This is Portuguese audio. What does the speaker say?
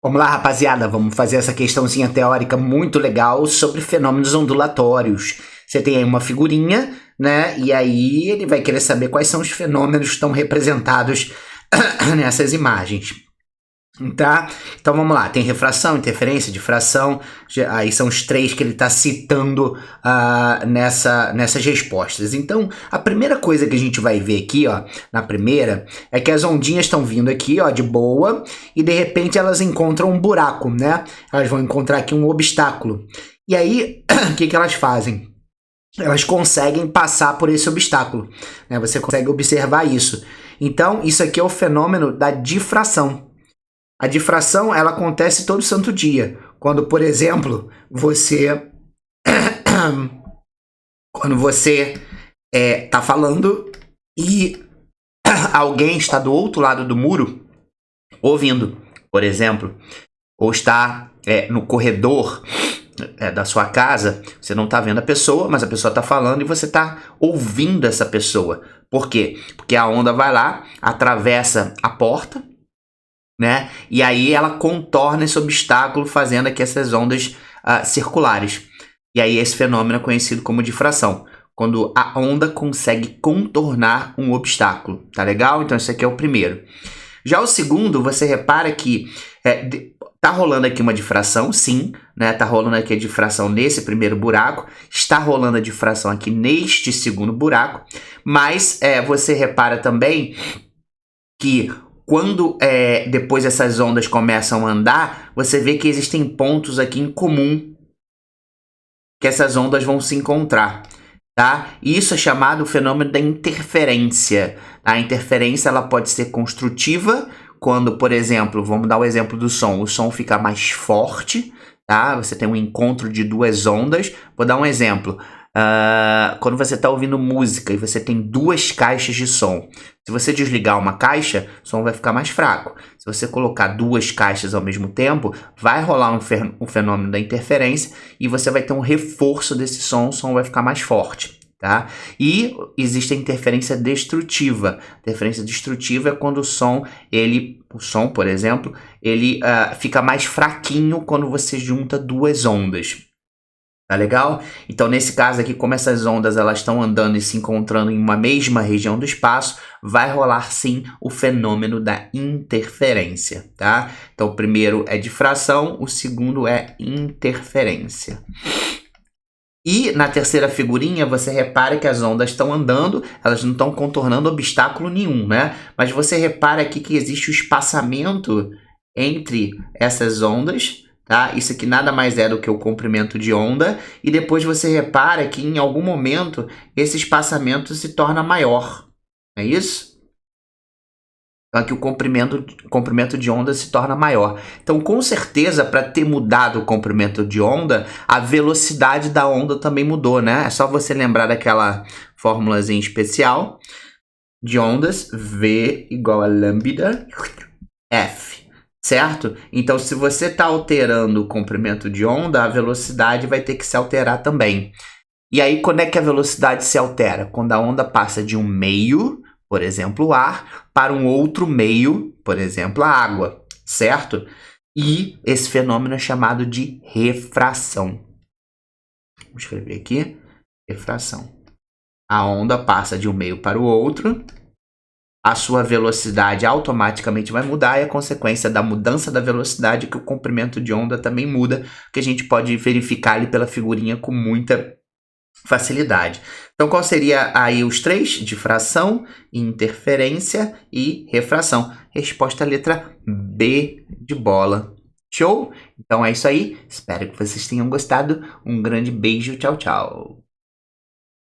Vamos lá, rapaziada, vamos fazer essa questãozinha teórica muito legal sobre fenômenos ondulatórios. Você tem aí uma figurinha, né? E aí ele vai querer saber quais são os fenômenos que estão representados nessas imagens. Tá? Então vamos lá, tem refração, interferência, difração, aí são os três que ele está citando nessas respostas. Então a primeira coisa que a gente vai ver aqui, ó, na primeira, é que as ondinhas estão vindo aqui, ó, de boa, e de repente elas encontram um buraco, né? Elas vão encontrar aqui um obstáculo. E aí, o que elas fazem? Elas conseguem passar por esse obstáculo, né? Você consegue observar isso. Então isso aqui é o fenômeno da difração. A difração, ela acontece todo santo dia. Quando, por exemplo, você tá falando e alguém está do outro lado do muro ouvindo, por exemplo, ou está no corredor da sua casa, você não está vendo a pessoa, mas a pessoa está falando e você está ouvindo essa pessoa. Por quê? Porque a onda vai lá, atravessa a porta, né? E aí ela contorna esse obstáculo fazendo aqui essas ondas circulares. E aí esse fenômeno é conhecido como difração, quando a onda consegue contornar um obstáculo, tá legal? Então esse aqui é o primeiro. Já o segundo, você repara que tá rolando aqui uma difração, sim, né? Tá rolando aqui a difração nesse primeiro buraco, está rolando a difração aqui neste segundo buraco, mas você repara também que quando depois essas ondas começam a andar, você vê que existem pontos aqui em comum que essas ondas vão se encontrar, tá? Isso é chamado o fenômeno da interferência. A interferência ela pode ser construtiva, quando, por exemplo, vamos dar o exemplo do som. O som fica mais forte, tá? Você tem um encontro de duas ondas. Vou dar um exemplo. Quando você está ouvindo música e você tem duas caixas de som, se você desligar uma caixa, o som vai ficar mais fraco. Se você colocar duas caixas ao mesmo tempo, vai rolar um fenômeno da interferência e você vai ter um reforço desse som, o som vai ficar mais forte, tá? E existe a interferência destrutiva. A interferência destrutiva é quando o som, por exemplo, ele fica mais fraquinho quando você junta duas ondas. Tá legal? Então, nesse caso aqui, como essas ondas elas estão andando e se encontrando em uma mesma região do espaço, vai rolar sim o fenômeno da interferência, tá? Então, o primeiro é difração, o segundo é interferência. E na terceira figurinha, você repara que as ondas estão andando, elas não estão contornando obstáculo nenhum, né? Mas você repara aqui que existe o espaçamento entre essas ondas, tá? Isso aqui nada mais é do que o comprimento de onda, e depois você repara que em algum momento esse espaçamento se torna maior, é isso? Então aqui o comprimento de onda se torna maior. Então com certeza para ter mudado o comprimento de onda, a velocidade da onda também mudou, né? É só você lembrar daquela fórmulazinha especial de ondas, V igual a lambda F. Certo? Então, se você está alterando o comprimento de onda, a velocidade vai ter que se alterar também. E aí, quando é que a velocidade se altera? Quando a onda passa de um meio, por exemplo, o ar, para um outro meio, por exemplo, a água. Certo? E esse fenômeno é chamado de refração. Vou escrever aqui. Refração. A onda passa de um meio para o outro, a sua velocidade automaticamente vai mudar e a consequência da mudança da velocidade é que o comprimento de onda também muda, que a gente pode verificar ali pela figurinha com muita facilidade. Então, qual seria aí os três? Difração, interferência e refração. Resposta letra B de bola. Show? Então é isso aí. Espero que vocês tenham gostado. Um grande beijo. Tchau, tchau.